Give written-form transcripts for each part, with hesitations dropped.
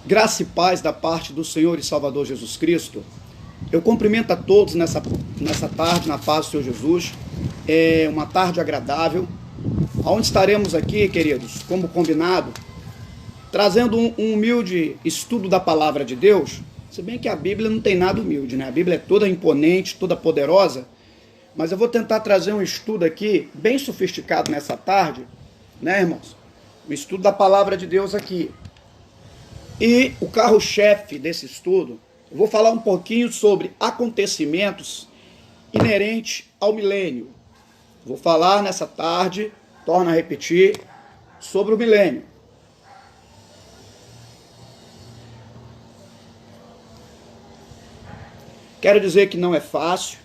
Graça e paz da parte do Senhor e Salvador Jesus Cristo. Eu cumprimento a todos nessa tarde, na paz do Senhor Jesus. É uma tarde agradável, onde estaremos aqui, queridos, como combinado, trazendo um humilde estudo da palavra de Deus. Se bem que a Bíblia não tem nada humilde, né? A Bíblia é toda imponente, toda poderosa, mas eu vou tentar trazer um estudo aqui, bem sofisticado nessa tarde, né, irmãos? O estudo da palavra de Deus aqui. E o carro-chefe desse estudo, eu vou falar um pouquinho sobre acontecimentos inerentes ao milênio. Vou falar nessa tarde, torno a repetir, sobre o milênio. Quero dizer que não é fácil,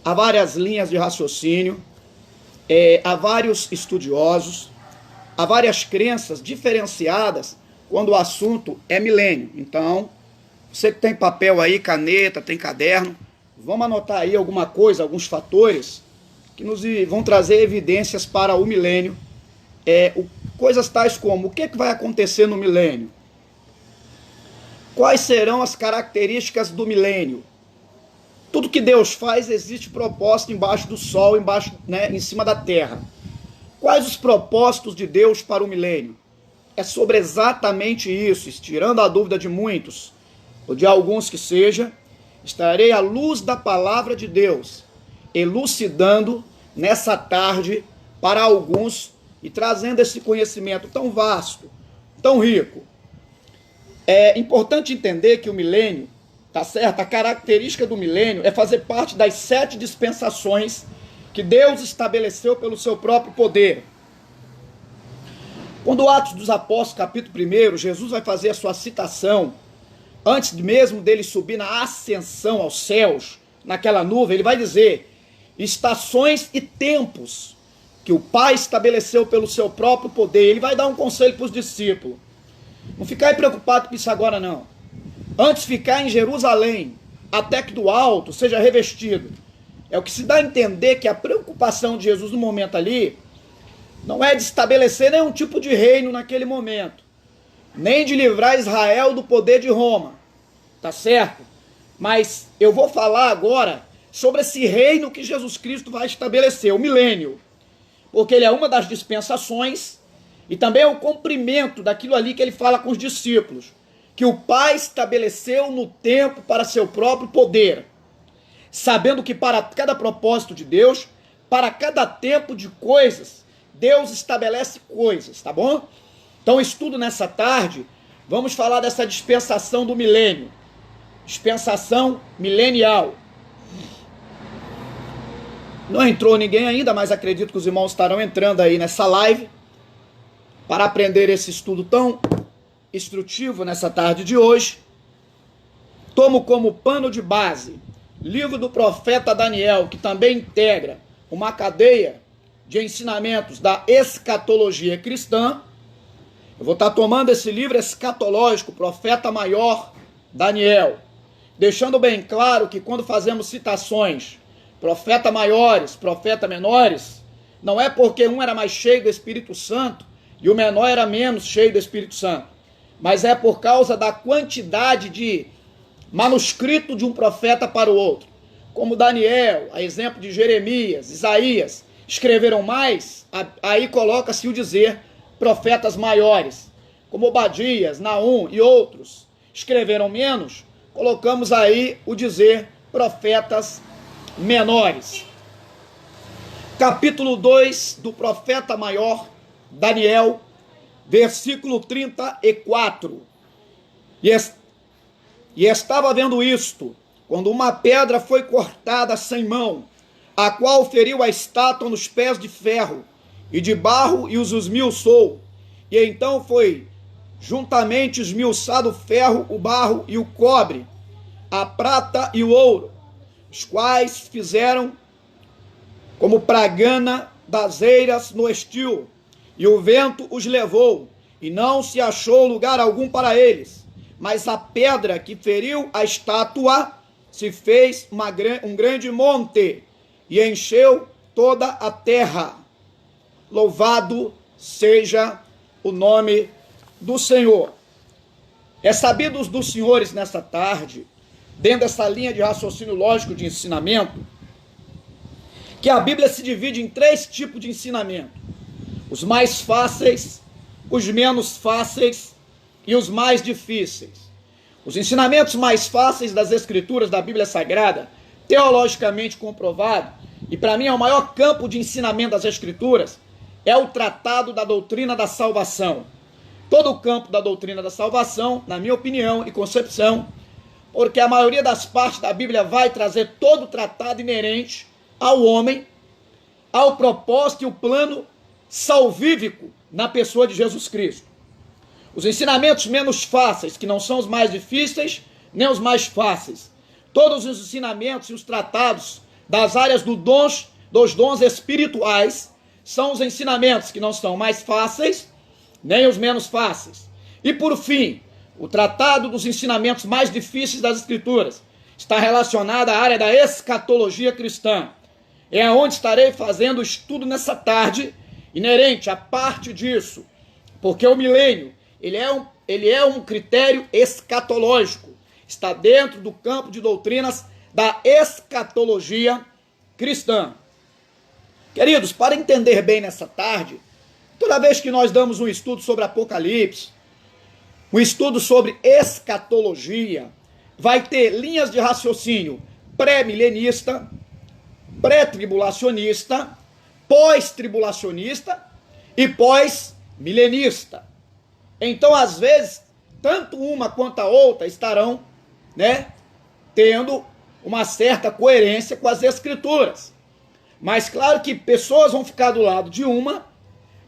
há várias linhas de raciocínio, há vários estudiosos, há várias crenças diferenciadas quando o assunto é milênio. Então, você que tem papel aí, caneta, tem caderno, vamos anotar aí alguma coisa, alguns fatores que nos vão trazer evidências para o milênio. Coisas tais como: o que vai acontecer no milênio? Quais serão as características do milênio? Tudo que Deus faz existe propósito embaixo do sol, em cima da terra. Quais os propósitos de Deus para o milênio? É sobre exatamente isso, tirando a dúvida de muitos, ou de alguns que seja, estarei à luz da palavra de Deus, elucidando nessa tarde para alguns e trazendo esse conhecimento tão vasto, tão rico. É importante entender que o milênio, tá certo? A característica do milênio é fazer parte das 7 dispensações que Deus estabeleceu pelo seu próprio poder. Quando Atos dos Apóstolos, capítulo 1, Jesus vai fazer a sua citação, antes mesmo dele subir na ascensão aos céus, naquela nuvem, ele vai dizer: estações e tempos que o Pai estabeleceu pelo seu próprio poder. Ele vai dar um conselho para os discípulos. Não ficar preocupado com isso agora, não. Antes ficar em Jerusalém, até que do alto seja revestido. É o que se dá a entender que a preocupação de Jesus no momento ali não é de estabelecer nenhum tipo de reino naquele momento, nem de livrar Israel do poder de Roma, tá certo? Mas eu vou falar agora sobre esse reino que Jesus Cristo vai estabelecer, o milênio, porque ele é uma das dispensações e também é o cumprimento daquilo ali que ele fala com os discípulos, que o Pai estabeleceu no tempo para seu próprio poder, sabendo que para cada propósito de Deus, para cada tempo de coisas, Deus estabelece coisas, tá bom? Então, estudo nessa tarde, vamos falar dessa dispensação do milênio, dispensação milenial. Não entrou ninguém ainda, mas acredito que os irmãos estarão entrando aí nessa live para aprender esse estudo tão instrutivo nessa tarde de hoje. Tomo como pano de base livro do profeta Daniel, que também integra uma cadeia de ensinamentos da escatologia cristã. Eu vou estar tomando esse livro escatológico, Profeta Maior Daniel, deixando bem claro que quando fazemos citações, profeta maiores, profeta menores, não é porque um era mais cheio do Espírito Santo e o menor era menos cheio do Espírito Santo, mas é por causa da quantidade de manuscrito de um profeta para o outro. Como Daniel, a exemplo de Jeremias, Isaías, escreveram mais, aí coloca-se o dizer profetas maiores. Como Obadias, Naum e outros escreveram menos, colocamos aí o dizer profetas menores. Capítulo 2 do profeta maior Daniel, versículo 34. E estava vendo isto, quando uma pedra foi cortada sem mão, a qual feriu a estátua nos pés de ferro e de barro e os esmiuçou. E então foi juntamente esmiuçado o ferro, o barro e o cobre, a prata e o ouro, os quais fizeram como pragana das eiras no estio, e o vento os levou, e não se achou lugar algum para eles. Mas a pedra que feriu a estátua se fez um grande monte, e encheu toda a terra. Louvado seja o nome do Senhor. É sabido dos senhores nessa tarde, dentro dessa linha de raciocínio lógico de ensinamento, que a Bíblia se divide em 3 tipos de ensinamento: os mais fáceis, os menos fáceis e os mais difíceis. Os ensinamentos mais fáceis das Escrituras da Bíblia Sagrada, teologicamente comprovado, e para mim é o maior campo de ensinamento das Escrituras, é o tratado da doutrina da salvação. Todo o campo da doutrina da salvação, na minha opinião e concepção, porque a maioria das partes da Bíblia vai trazer todo o tratado inerente ao homem, ao propósito e o plano salvífico na pessoa de Jesus Cristo. Os ensinamentos menos fáceis, que não são os mais difíceis, nem os mais fáceis. Todos os ensinamentos e os tratados das áreas dos dons espirituais são os ensinamentos que não são mais fáceis, nem os menos fáceis. E por fim, o tratado dos ensinamentos mais difíceis das Escrituras está relacionado à área da escatologia cristã. É onde estarei fazendo o estudo nessa tarde, inerente à parte disso, porque o milênio, ele é um critério escatológico, está dentro do campo de doutrinas da escatologia cristã. Queridos, para entender bem nessa tarde, toda vez que nós damos um estudo sobre Apocalipse, um estudo sobre escatologia, vai ter linhas de raciocínio pré-milenista, pré-tribulacionista, pós-tribulacionista e pós-milenista. Então, às vezes, tanto uma quanto a outra estarão, tendo uma certa coerência com as Escrituras. Mas claro que pessoas vão ficar do lado de uma,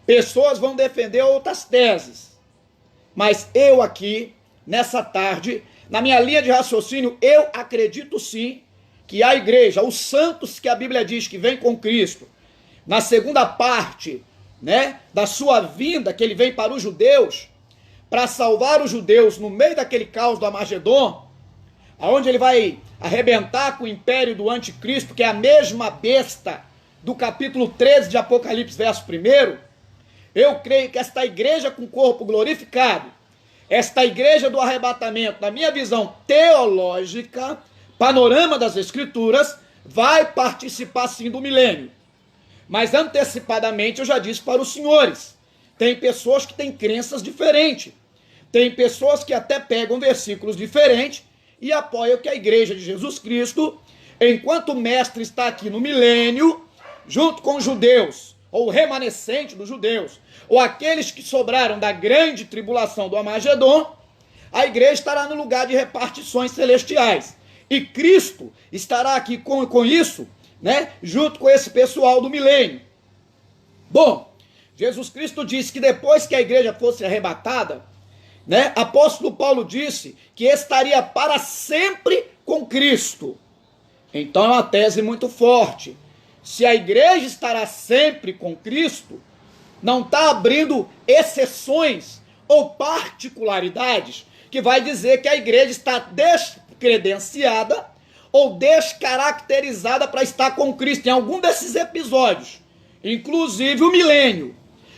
pessoas vão defender outras teses. Mas eu aqui, nessa tarde, na minha linha de raciocínio, eu acredito sim que a igreja, os santos que a Bíblia diz que vem com Cristo, na segunda parte, da sua vinda, que ele vem para os judeus, para salvar os judeus no meio daquele caos do Armagedon, aonde ele vai arrebentar com o império do anticristo, que é a mesma besta do capítulo 13 de Apocalipse, verso 1, eu creio que esta igreja com corpo glorificado, esta igreja do arrebatamento, na minha visão teológica, panorama das Escrituras, vai participar sim do milênio. Mas antecipadamente eu já disse para os senhores, tem pessoas que têm crenças diferentes, tem pessoas que até pegam versículos diferentes e apoiam que a igreja de Jesus Cristo, enquanto o mestre está aqui no milênio, junto com os judeus, ou o remanescente dos judeus, ou aqueles que sobraram da grande tribulação do Armagedon, a igreja estará no lugar de repartições celestiais. E Cristo estará aqui com isso, junto com esse pessoal do milênio. Bom, Jesus Cristo disse que depois que a igreja fosse arrebatada, apóstolo Paulo disse que estaria para sempre com Cristo. Então é uma tese muito forte. Se a igreja estará sempre com Cristo, não está abrindo exceções ou particularidades que vai dizer que a igreja está descredenciada ou descaracterizada para estar com Cristo em algum desses episódios, inclusive o milênio.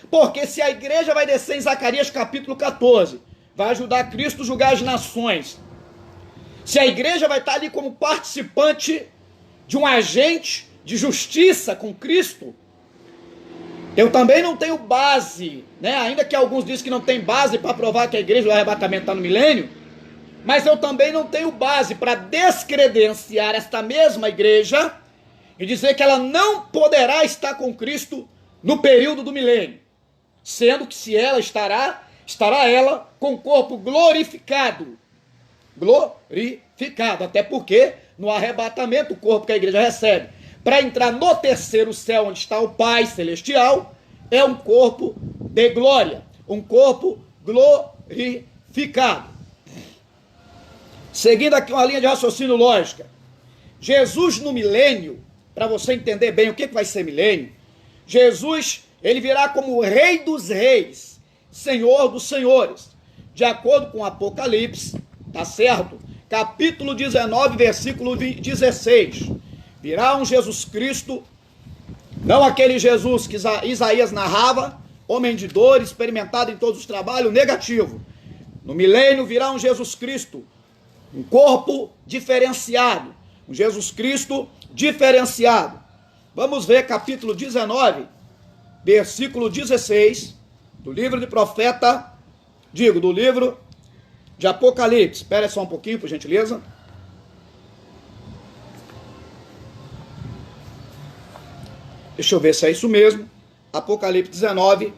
Porque se a igreja vai descer em Zacarias capítulo 14, vai ajudar Cristo a julgar as nações, se a igreja vai estar ali como participante de um agente de justiça com Cristo, eu também não tenho base, ainda que alguns dizem que não tem base para provar que a igreja do arrebatamento está no milênio, mas eu também não tenho base para descredenciar esta mesma igreja e dizer que ela não poderá estar com Cristo no período do milênio, sendo que se ela estará ela com o corpo glorificado, até porque no arrebatamento o corpo que a igreja recebe para entrar no terceiro céu, onde está o Pai Celestial, é um corpo de glória, um corpo glorificado. Seguindo aqui uma linha de raciocínio lógica, Jesus no milênio, para você entender bem o que vai ser milênio, Jesus, ele virá como o Rei dos Reis, Senhor dos Senhores, de acordo com Apocalipse, tá certo? Capítulo 19, versículo 16. Virá um Jesus Cristo, não aquele Jesus que Isaías narrava, homem de dor, experimentado em todos os trabalhos, negativo. No milênio virá um Jesus Cristo, um corpo diferenciado, um Jesus Cristo diferenciado. Vamos ver capítulo 19, versículo 16, do livro do livro de Apocalipse. Espera só um pouquinho, por gentileza. Deixa eu ver se é isso mesmo. Apocalipse 19.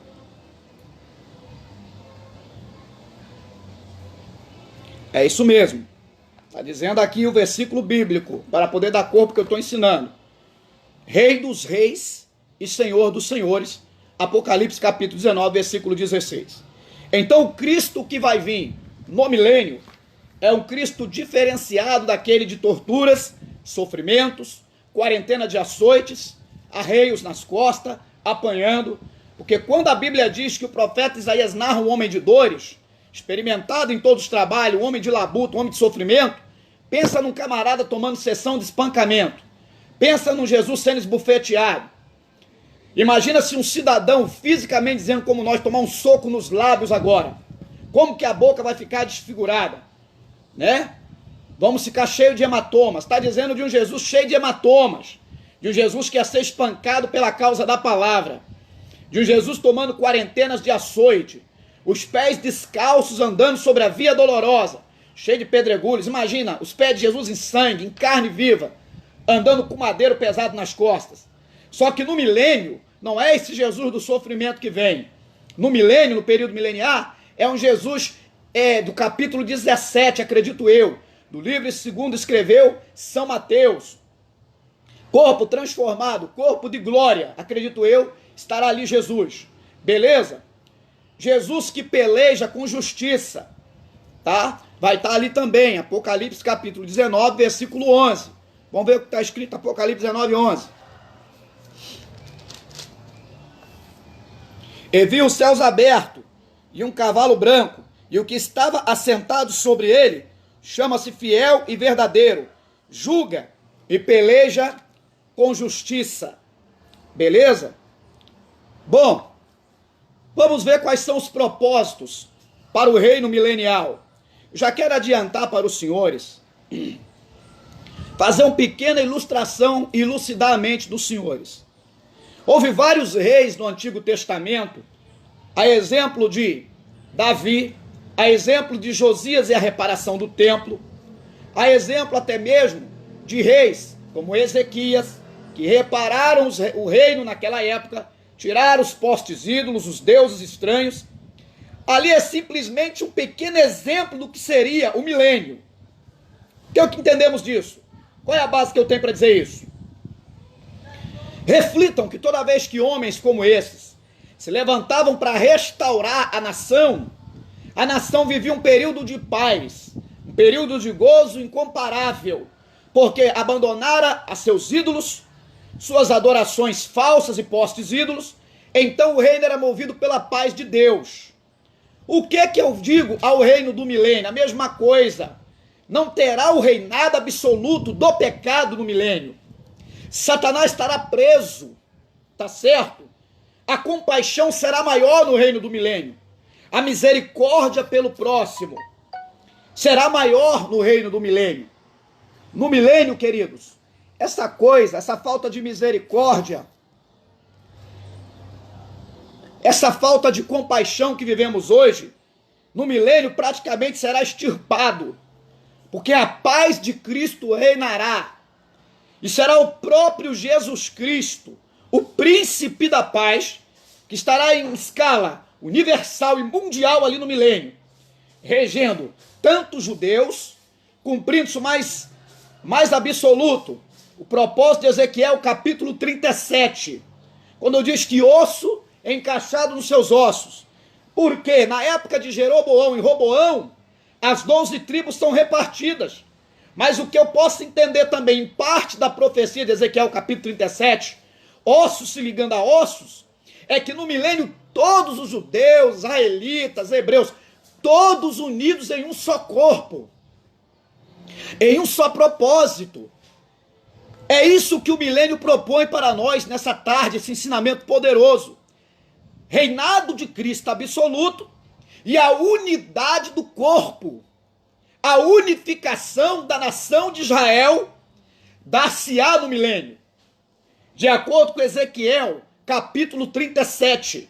É isso mesmo. Está dizendo aqui o versículo bíblico, para poder dar corpo que eu estou ensinando. Rei dos reis e Senhor dos senhores. Apocalipse capítulo 19, versículo 16. Então o Cristo que vai vir no milênio é um Cristo diferenciado daquele de torturas, sofrimentos, quarentena de açoites, arreios nas costas, apanhando. Porque quando a Bíblia diz que o profeta Isaías narra um homem de dores, experimentado em todos os trabalhos, um homem de labuta, um homem de sofrimento, pensa num camarada tomando sessão de espancamento. Pensa num Jesus sendo esbofeteado. Imagina se um cidadão fisicamente dizendo como nós tomar um soco nos lábios agora. Como que a boca vai ficar desfigurada, né? Vamos ficar cheio de hematomas. Está dizendo de um Jesus cheio de hematomas, de um Jesus que ia ser espancado pela causa da palavra, de um Jesus tomando quarentenas de açoite, os pés descalços andando sobre a via dolorosa, cheio de pedregulhos. Imagina os pés de Jesus em sangue, em carne viva, andando com madeiro pesado nas costas. Só que no milênio, não é esse Jesus do sofrimento que vem. No milênio, no período mileniar, é um Jesus do capítulo 17, acredito eu, do livro segundo escreveu São Mateus. Corpo transformado, corpo de glória, acredito eu, estará ali Jesus. Beleza? Jesus que peleja com justiça, tá? Vai estar ali também, Apocalipse capítulo 19, versículo 11. Vamos ver o que está escrito, Apocalipse 19, 11. E vi os céus abertos, e um cavalo branco, e o que estava assentado sobre ele, chama-se Fiel e Verdadeiro, julga e peleja com justiça. Beleza? Bom, vamos ver quais são os propósitos para o reino milenial. Já quero adiantar para os senhores, fazer uma pequena ilustração e elucidar a mente dos senhores. Houve vários reis no Antigo Testamento, a exemplo de Davi, a exemplo de Josias e a reparação do templo, a exemplo até mesmo de reis como Ezequias, que repararam o reino naquela época, tiraram os postes ídolos, os deuses estranhos. Ali é simplesmente um pequeno exemplo do que seria o milênio. O que é o que entendemos disso? Qual é a base que eu tenho para dizer isso? Reflitam que toda vez que homens como esses se levantavam para restaurar a nação vivia um período de paz, um período de gozo incomparável, porque abandonara a seus ídolos, suas adorações falsas e postes ídolos. Então o reino era movido pela paz de Deus. O que eu digo ao reino do milênio? A mesma coisa. Não terá o reinado absoluto do pecado no milênio. Satanás estará preso, tá certo? A compaixão será maior no reino do milênio. A misericórdia pelo próximo será maior no reino do milênio. No milênio, queridos, essa falta de misericórdia, essa falta de compaixão que vivemos hoje, no milênio praticamente será extirpado, porque a paz de Cristo reinará, e será o próprio Jesus Cristo, o príncipe da paz, que estará em escala universal e mundial ali no milênio, regendo tanto os judeus, cumprindo isso mais absoluto, o propósito de Ezequiel capítulo 37, quando diz que osso encaixado nos seus ossos. Porque na época de Jeroboão e Roboão, as 12 tribos são repartidas. Mas o que eu posso entender também, em parte da profecia de Ezequiel capítulo 37, ossos se ligando a ossos, é que no milênio todos os judeus, israelitas, hebreus, todos unidos em um só corpo, em um só propósito. É isso que o milênio propõe para nós nessa tarde, esse ensinamento poderoso. Reinado de Cristo absoluto, e a unidade do corpo. A unificação da nação de Israel dar-se-á no milênio. De acordo com Ezequiel, capítulo 37.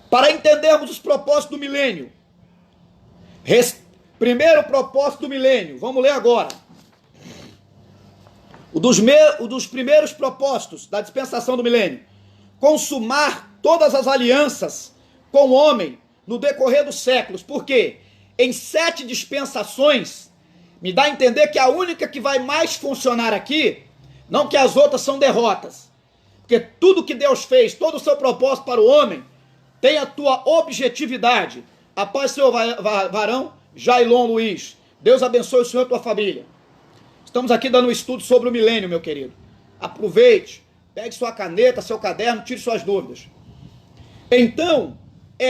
Para entendermos os propósitos do milênio. Primeiro propósito do milênio, vamos ler agora. O dos primeiros propósitos da dispensação do milênio. Consumar todas as alianças com o homem no decorrer dos séculos. Por quê? Em 7 dispensações, me dá a entender que a única que vai mais funcionar aqui, não que as outras são derrotas, porque tudo que Deus fez, todo o seu propósito para o homem, tem a tua objetividade. A paz, seu varão, Jailon Luiz. Deus abençoe o senhor e a tua família. Estamos aqui dando um estudo sobre o milênio, meu querido. Aproveite, pegue sua caneta, seu caderno, tire suas dúvidas. Então,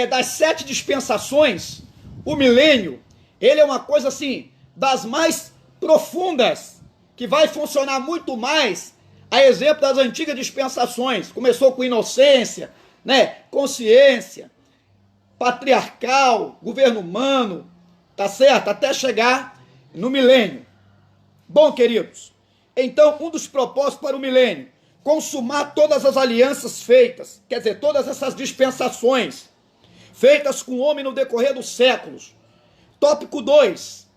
das 7 dispensações, o milênio, ele é uma coisa assim, das mais profundas, que vai funcionar muito mais, a exemplo das antigas dispensações. Começou com inocência, né? Consciência, patriarcal, governo humano, tá certo? Até chegar no milênio. Bom, queridos, então um dos propósitos para o milênio, consumar todas as alianças feitas, quer dizer, todas essas dispensações feitas com o homem no decorrer dos séculos. Tópico 2,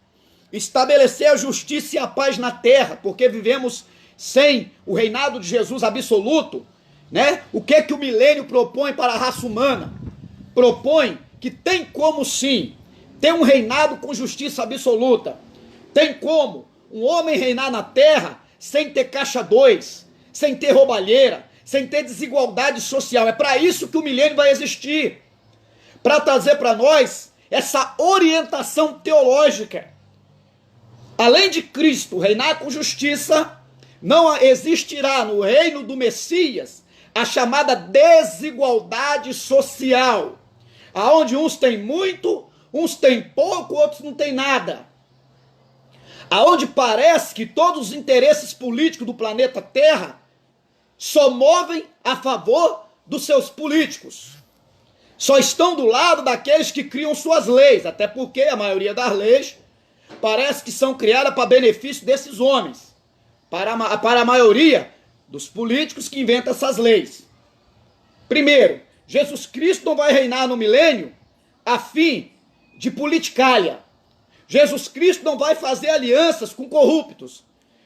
estabelecer a justiça e a paz na terra, porque vivemos sem o reinado de Jesus absoluto, né? O que é que o milênio propõe para a raça humana? Propõe que tem como sim ter um reinado com justiça absoluta. Tem como um homem reinar na terra sem ter caixa 2, sem ter roubalheira, sem ter desigualdade social. É para isso que o milênio vai existir. Para trazer para nós essa orientação teológica. Além de Cristo reinar com justiça, não existirá no reino do Messias a chamada desigualdade social, aonde uns têm muito, uns têm pouco, outros não têm nada. Aonde parece que todos os interesses políticos do planeta Terra só movem a favor dos seus políticos. Só estão do lado daqueles que criam suas leis, até porque a maioria das leis parece que são criadas para benefício desses homens, para a maioria dos políticos que inventam essas leis. Primeiro, Jesus Cristo não vai reinar no milênio a fim de politicalha. Jesus Cristo não vai fazer alianças com corruptos.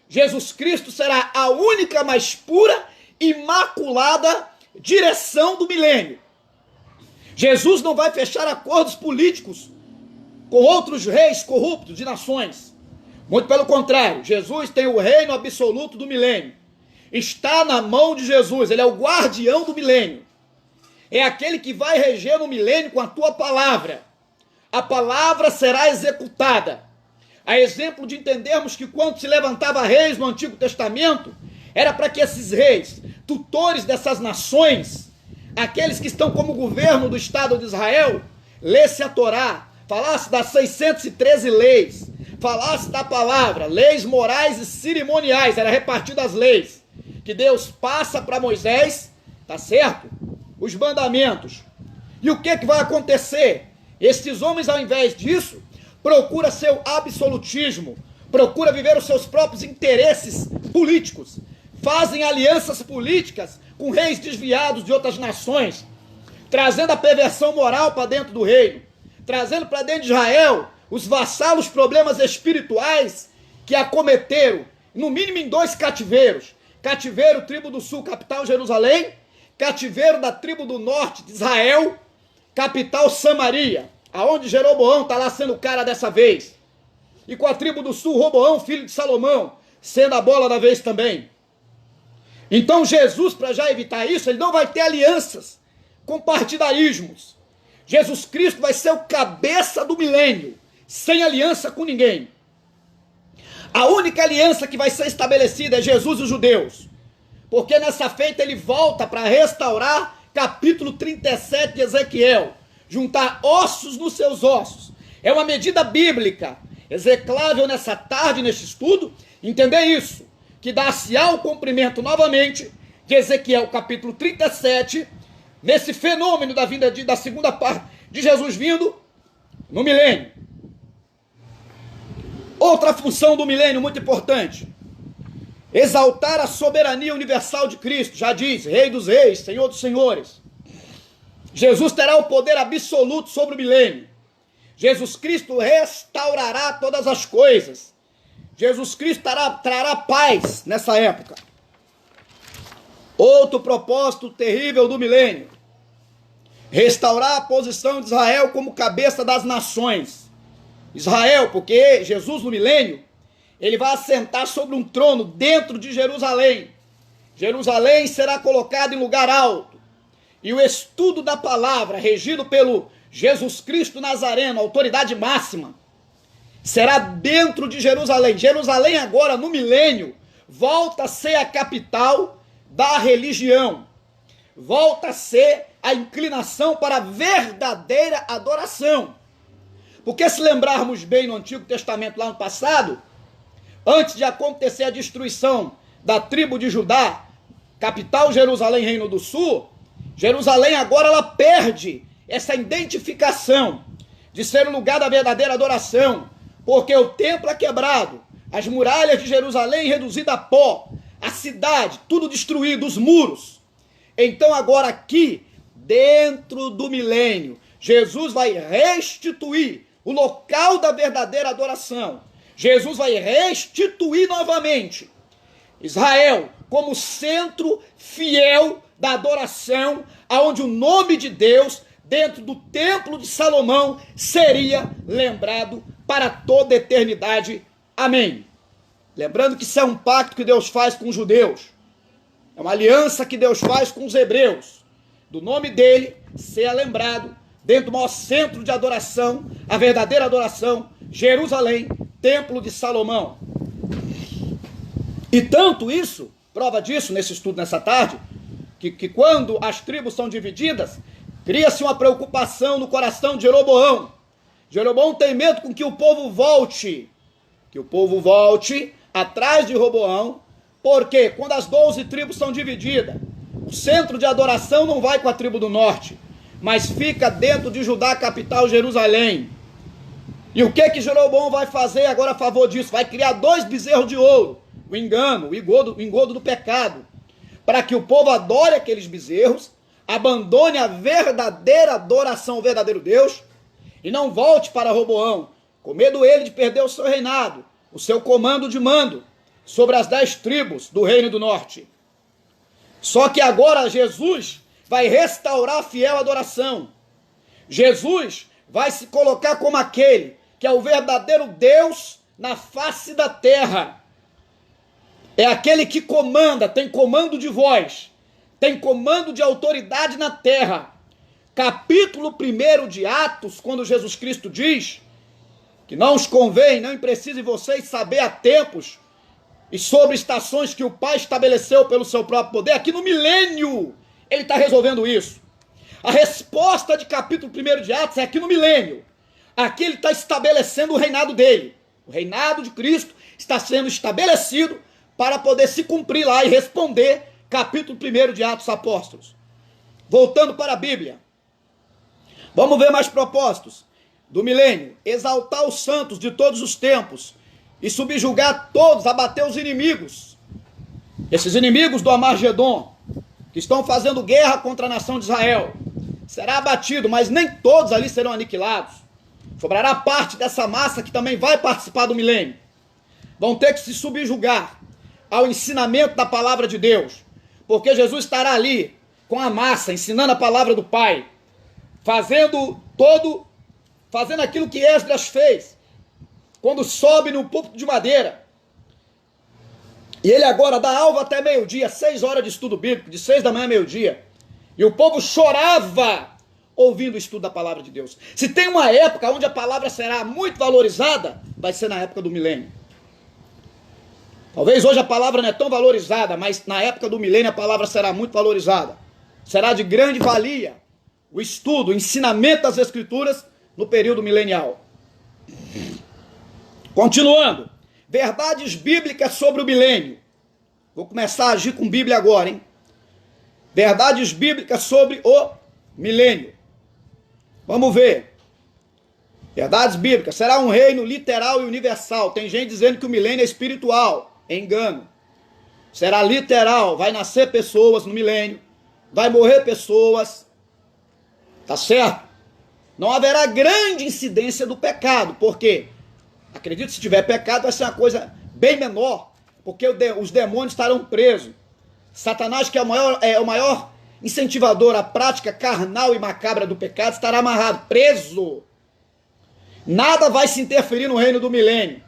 Jesus Cristo será a única mais pura, imaculada direção do milênio. Jesus não vai fechar acordos políticos com outros reis corruptos de nações. Muito pelo contrário, Jesus tem o reino absoluto do milênio. Está na mão de Jesus, ele é o guardião do milênio. É aquele que vai reger no milênio com a tua palavra. A palavra será executada. A exemplo de entendermos que quando se levantava reis no Antigo Testamento, era para que esses reis, tutores dessas nações, aqueles que estão como governo do Estado de Israel, lesse a Torá, falasse das 613 leis, falasse da palavra, leis morais e cerimoniais, era repartido as leis, que Deus passa para Moisés, tá certo? Os mandamentos. E o que vai acontecer? Esses homens, ao invés disso, procura seu absolutismo, procura viver os seus próprios interesses políticos, fazem alianças políticas com reis desviados de outras nações, trazendo a perversão moral para dentro do reino, trazendo para dentro de Israel os vassalos problemas espirituais que acometeram, no mínimo em 2 cativeiros. Cativeiro, tribo do sul, capital Jerusalém, cativeiro da tribo do norte de Israel, capital Samaria, aonde Jeroboão está lá sendo o cara dessa vez. E com a tribo do sul, Roboão, filho de Salomão, sendo a bola da vez também. Então Jesus, para já evitar isso, ele não vai ter alianças com partidarismos. Jesus Cristo vai ser o cabeça do milênio, sem aliança com ninguém. A única aliança que vai ser estabelecida é Jesus e os judeus. Porque nessa feita ele volta para restaurar capítulo 37 de Ezequiel. Juntar ossos nos seus ossos. É uma medida bíblica, execrável nessa tarde, neste estudo, entender isso. Que dá-se-á o cumprimento novamente de Ezequiel capítulo 37, nesse fenômeno da vinda da segunda parte de Jesus vindo, no milênio. Outra função do milênio muito importante: exaltar a soberania universal de Cristo. Já diz, Rei dos Reis, Senhor dos Senhores. Jesus terá o poder absoluto sobre o milênio. Jesus Cristo restaurará todas as coisas. Jesus Cristo trará paz nessa época. Outro propósito terrível do milênio: restaurar a posição de Israel como cabeça das nações. Israel, porque Jesus no milênio, ele vai assentar sobre um trono dentro de Jerusalém. Jerusalém será colocado em lugar alto. E o estudo da palavra, regido pelo Jesus Cristo Nazareno, autoridade máxima, será dentro de Jerusalém. Jerusalém agora, no milênio, volta a ser a capital da religião. Volta a ser a inclinação para a verdadeira adoração. Porque se lembrarmos bem no Antigo Testamento, lá no passado, antes de acontecer a destruição da tribo de Judá, capital Jerusalém, Reino do Sul, Jerusalém agora ela perde essa identificação de ser o lugar da verdadeira adoração, porque o templo é quebrado, as muralhas de Jerusalém reduzidas a pó, a cidade, tudo destruído, os muros. Então agora aqui, dentro do milênio, Jesus vai restituir o local da verdadeira adoração. Jesus vai restituir novamente Israel como centro fiel da adoração, aonde o nome de Deus, dentro do templo de Salomão, seria lembrado para toda a eternidade. Amém. Lembrando que isso é um pacto que Deus faz com os judeus. É uma aliança que Deus faz com os hebreus. Do nome dele ser lembrado dentro do maior centro de adoração, a verdadeira adoração, Jerusalém, templo de Salomão. E tanto isso, prova disso nesse estudo nessa tarde, que quando as tribos são divididas, cria-se uma preocupação no coração de Jeroboão. Jeroboão tem medo com que o povo volte, atrás de Roboão, porque quando as 12 tribos são divididas, o centro de adoração não vai com a tribo do norte, mas fica dentro de Judá, capital Jerusalém. E o que Jeroboão vai fazer agora a favor disso? Vai criar 2 bezerros de ouro, o engano, o engodo do pecado, para que o povo adore aqueles bezerros, abandone a verdadeira adoração ao verdadeiro Deus e não volte para Roboão, com medo ele de perder o seu reinado, o seu comando de mando sobre as 10 tribos do reino do norte. Só que agora Jesus vai restaurar a fiel adoração. Jesus vai se colocar como aquele que é o verdadeiro Deus na face da terra. É aquele que comanda, tem comando de voz, tem comando de autoridade na terra. Capítulo 1 de Atos, quando Jesus Cristo diz que não os convém, não precisa vocês saber a tempos e sobre estações que o Pai estabeleceu pelo seu próprio poder, aqui no milênio ele está resolvendo isso. A resposta de capítulo 1 de Atos é aqui no milênio. Aqui ele está estabelecendo o reinado dele. O reinado de Cristo está sendo estabelecido para poder se cumprir lá e responder capítulo 1 de Atos Apóstolos. Voltando para a Bíblia. Vamos ver mais propósitos do milênio. Exaltar os santos de todos os tempos e subjugar todos, abater os inimigos. Esses inimigos do Amargedon, que estão fazendo guerra contra a nação de Israel, será abatido, mas nem todos ali serão aniquilados. Sobrará parte dessa massa que também vai participar do milênio. Vão ter que se subjugar ao ensinamento da palavra de Deus, porque Jesus estará ali com a massa, ensinando a palavra do Pai, fazendo aquilo que Esdras fez, quando sobe no púlpito de madeira. E ele agora dá alva até meio-dia, 6 horas de estudo bíblico, de 6 da manhã a meio-dia. E o povo chorava ouvindo o estudo da palavra de Deus. Se tem uma época onde a palavra será muito valorizada, vai ser na época do milênio. Talvez hoje a palavra não é tão valorizada, mas na época do milênio a palavra será muito valorizada. Será de grande valia o estudo, o ensinamento das Escrituras no período milenial. Continuando. Verdades bíblicas sobre o milênio. Vou começar a agir com Bíblia agora, hein? Verdades bíblicas sobre o milênio. Vamos ver. Verdades bíblicas. Será um reino literal e universal. Tem gente dizendo que o milênio é espiritual. É engano. Será literal. Vai nascer pessoas no milênio. Vai morrer pessoas. Tá certo? Não haverá grande incidência do pecado. Por quê? Acredito que se tiver pecado vai ser uma coisa bem menor. Porque os demônios estarão presos. Satanás, que é o maior incentivador à prática carnal e macabra do pecado, estará amarrado, preso. Nada vai se interferir no reino do milênio.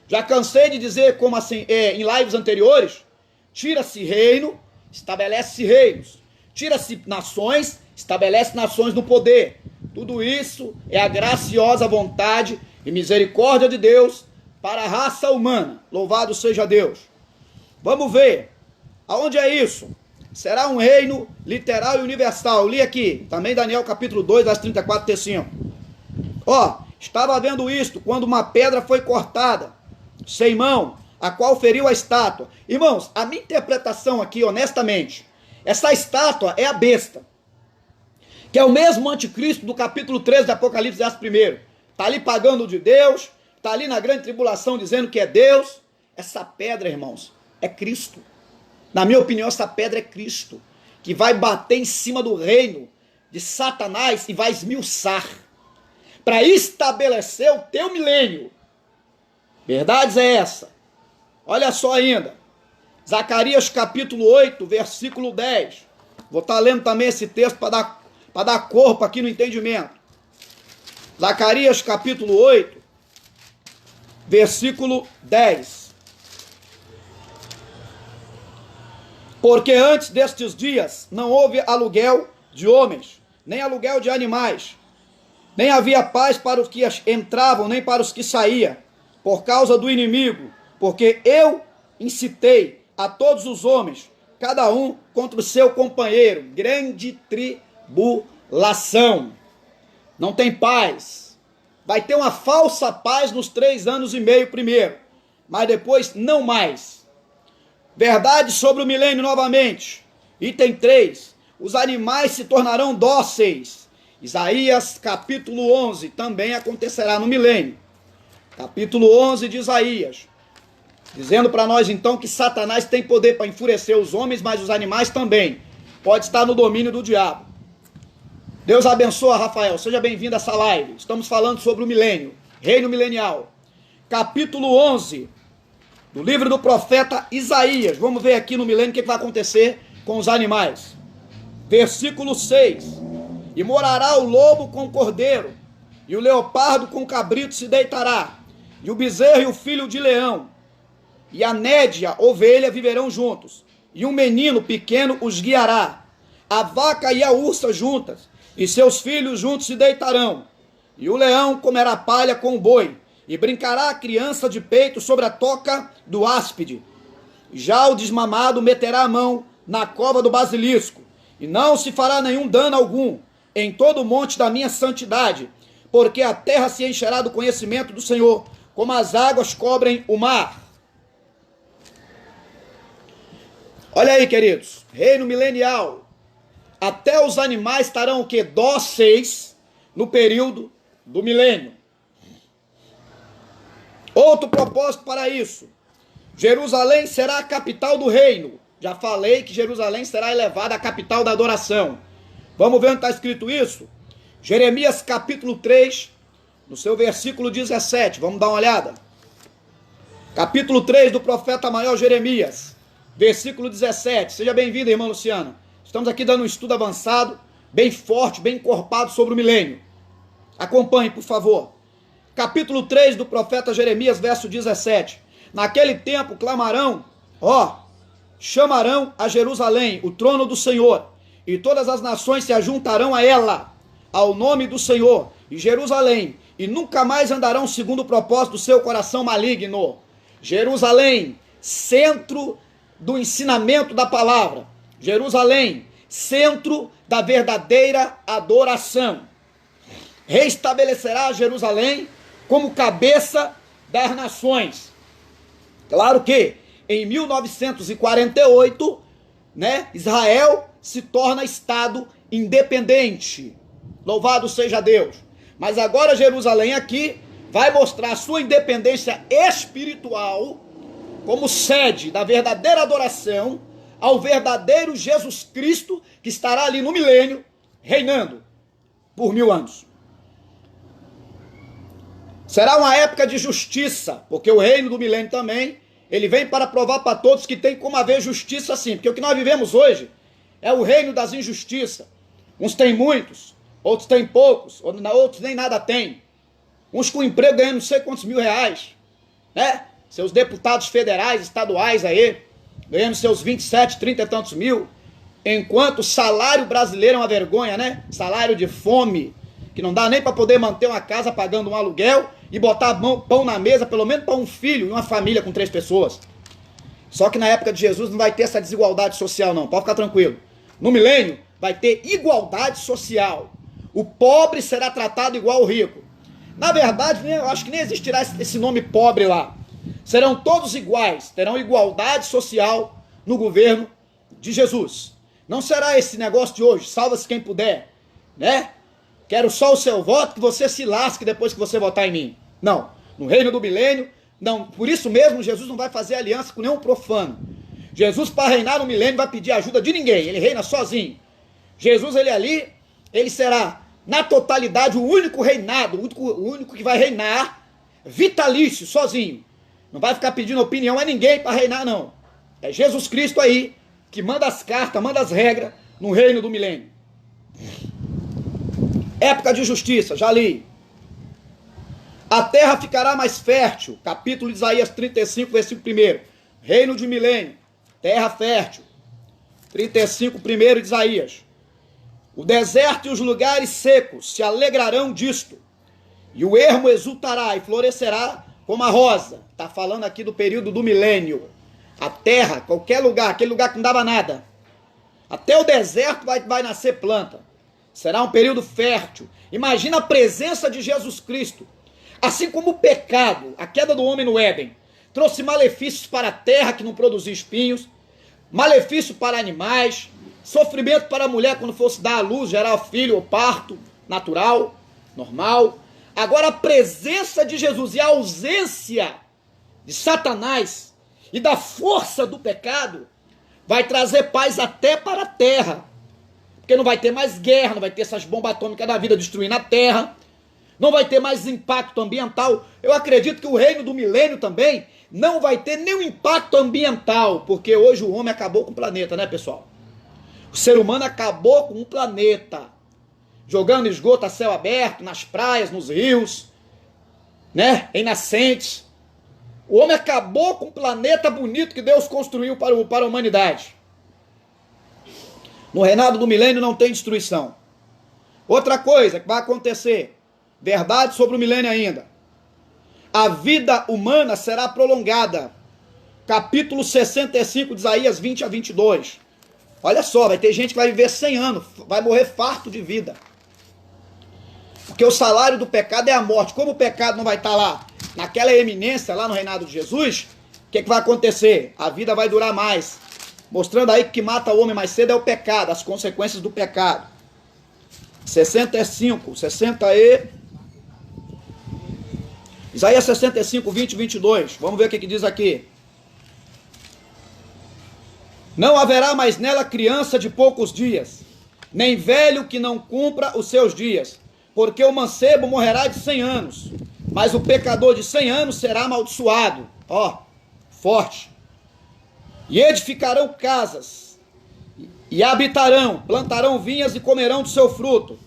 Já cansei de dizer, como assim, em lives anteriores, tira-se reino, estabelece-se reinos. Tira-se nações, estabelece nações no poder. Tudo isso é a graciosa vontade e misericórdia de Deus para a raça humana. Louvado seja Deus. Vamos ver. Aonde é isso? Será um reino literal e universal. Eu li aqui, também Daniel capítulo 2, verso 34 e 35. Estava vendo isto quando uma pedra foi cortada, sem mão, a qual feriu a estátua. Irmãos, a minha interpretação aqui, honestamente, essa estátua é a besta, que é o mesmo anticristo do capítulo 13 de Apocalipse, verso 1. Está ali pagando de Deus, está ali na grande tribulação dizendo que é Deus. Essa pedra, irmãos, é Cristo. Na minha opinião, essa pedra é Cristo, que vai bater em cima do reino de Satanás e vai esmiuçar, para estabelecer o teu milênio. Verdades é essa. Olha só ainda. Zacarias capítulo 8, versículo 10. Vou estar lendo também esse texto para dar corpo aqui no entendimento. Zacarias capítulo 8, versículo 10. Porque antes destes dias não houve aluguel de homens, nem aluguel de animais, nem havia paz para os que entravam, nem para os que saíam, por causa do inimigo, porque eu incitei a todos os homens, cada um contra o seu companheiro, grande tribulação. Não tem paz. Vai ter uma falsa paz nos 3 anos e meio primeiro, mas depois não mais. Verdade sobre o milênio novamente. Item 3. Os animais se tornarão dóceis. Isaías capítulo 11 também acontecerá no milênio. Capítulo 11 de Isaías. Dizendo para nós então que Satanás tem poder para enfurecer os homens, mas os animais também. Pode estar no domínio do diabo. Deus abençoa, Rafael. Seja bem-vindo a essa live. Estamos falando sobre o milênio. Reino milenial. Capítulo 11 do livro do profeta Isaías. Vamos ver aqui no milênio o que vai acontecer com os animais. Versículo 6. E morará o lobo com o cordeiro, e o leopardo com o cabrito se deitará, e o bezerro e o filho de leão, e a nédia, ovelha, viverão juntos, e um menino pequeno os guiará. A vaca e a ursa juntas, e seus filhos juntos se deitarão, e o leão comerá palha com o boi, e brincará a criança de peito sobre a toca do áspide. Já o desmamado meterá a mão na cova do basilisco, e não se fará nenhum dano algum em todo o monte da minha santidade, porque a terra se encherá do conhecimento do Senhor, como as águas cobrem o mar. Olha aí, queridos, reino milenial. Até os animais estarão o quê? Dóceis no período do milênio. Outro propósito para isso. Jerusalém será a capital do reino. Já falei que Jerusalém será elevada à capital da adoração. Vamos ver onde está escrito isso? Jeremias capítulo 3, no seu versículo 17. Vamos dar uma olhada. Capítulo 3 do profeta maior Jeremias, versículo 17. Seja bem-vindo, irmã Luciana. Estamos aqui dando um estudo avançado, bem forte, bem encorpado sobre o milênio. Acompanhe, por favor. Capítulo 3 do profeta Jeremias, verso 17. Naquele tempo clamarão, chamarão a Jerusalém, o trono do Senhor, e todas as nações se ajuntarão a ela, ao nome do Senhor, e Jerusalém, e nunca mais andarão segundo o propósito do seu coração maligno. Jerusalém, centro do ensinamento da palavra. Jerusalém, centro da verdadeira adoração. Reestabelecerá Jerusalém como cabeça das nações. Claro que em 1948, Israel se torna Estado independente. Louvado seja Deus. Mas agora Jerusalém aqui vai mostrar a sua independência espiritual como sede da verdadeira adoração ao verdadeiro Jesus Cristo, que estará ali no milênio, reinando por 1000 anos. Será uma época de justiça, porque o reino do milênio também, ele vem para provar para todos que tem como haver justiça sim, porque o que nós vivemos hoje é o reino das injustiças. Uns têm muitos, outros têm poucos, outros nem nada têm. Uns com emprego ganhando não sei quantos mil reais, né? Seus deputados federais, estaduais aí, ganhando seus 27, 30 e tantos mil, enquanto o salário brasileiro é uma vergonha, né? Salário de fome, que não dá nem para poder manter uma casa pagando um aluguel e botar pão na mesa, pelo menos para um filho e uma família com 3 pessoas. Só que na época de Jesus não vai ter essa desigualdade social não, pode ficar tranquilo. No milênio vai ter igualdade social. O pobre será tratado igual ao rico. Na verdade, eu acho que nem existirá esse nome pobre lá. Serão todos iguais, terão igualdade social no governo de Jesus. Não será esse negócio de hoje, salva-se quem puder, né? Quero só o seu voto, que você se lasque depois que você votar em mim. Não, no reino do milênio, não. Por isso mesmo, Jesus não vai fazer aliança com nenhum profano. Jesus, para reinar no milênio, vai pedir ajuda de ninguém, ele reina sozinho. Jesus, ele ali, ele será, na totalidade, o único reinado, o único que vai reinar vitalício, sozinho. Não vai ficar pedindo opinião a ninguém para reinar, não. É Jesus Cristo aí, que manda as cartas, manda as regras no reino do milênio. Época de justiça, já li. A terra ficará mais fértil, capítulo de Isaías 35, versículo 1. Reino de milênio, terra fértil. 35, 1 de Isaías. O deserto e os lugares secos se alegrarão disto, e o ermo exultará e florescerá como a rosa. Está falando aqui do período do milênio. A terra, qualquer lugar, aquele lugar que não dava nada. Até o deserto vai nascer planta. Será um período fértil. Imagina a presença de Jesus Cristo. Assim como o pecado, a queda do homem no Éden, trouxe malefícios para a terra que não produzia espinhos, malefício para animais, sofrimento para a mulher quando fosse dar à luz, gerar filho ou parto natural, normal. Agora a presença de Jesus e a ausência de Satanás e da força do pecado vai trazer paz até para a terra. Porque não vai ter mais guerra, não vai ter essas bombas atômicas da vida destruindo a terra, não vai ter mais impacto ambiental. Eu acredito que o reino do milênio também não vai ter nenhum impacto ambiental, porque hoje o homem acabou com o planeta, né, pessoal? O ser humano acabou com o planeta, jogando esgoto a céu aberto, nas praias, nos rios, né, em nascentes. O homem acabou com o planeta bonito que Deus construiu para a humanidade. No reinado do milênio não tem destruição. Outra coisa que vai acontecer, verdade sobre o milênio ainda. A vida humana será prolongada. Capítulo 65 de Isaías 20 a 22. Olha só, vai ter gente que vai viver 100 anos, vai morrer farto de vida. Porque o salário do pecado é a morte. Como o pecado não vai estar lá, naquela eminência, lá no reinado de Jesus, o que vai acontecer? A vida vai durar mais. Mostrando aí que o que mata o homem mais cedo é o pecado, as consequências do pecado. 65, 60 e... Isaías 65, 20 e 22. Vamos ver o que diz aqui. Não haverá mais nela criança de poucos dias, nem velho que não cumpra os seus dias, porque o mancebo morrerá de 100 anos, mas o pecador de 100 anos será amaldiçoado. Ó, forte. E edificarão casas, e habitarão, plantarão vinhas e comerão do seu fruto.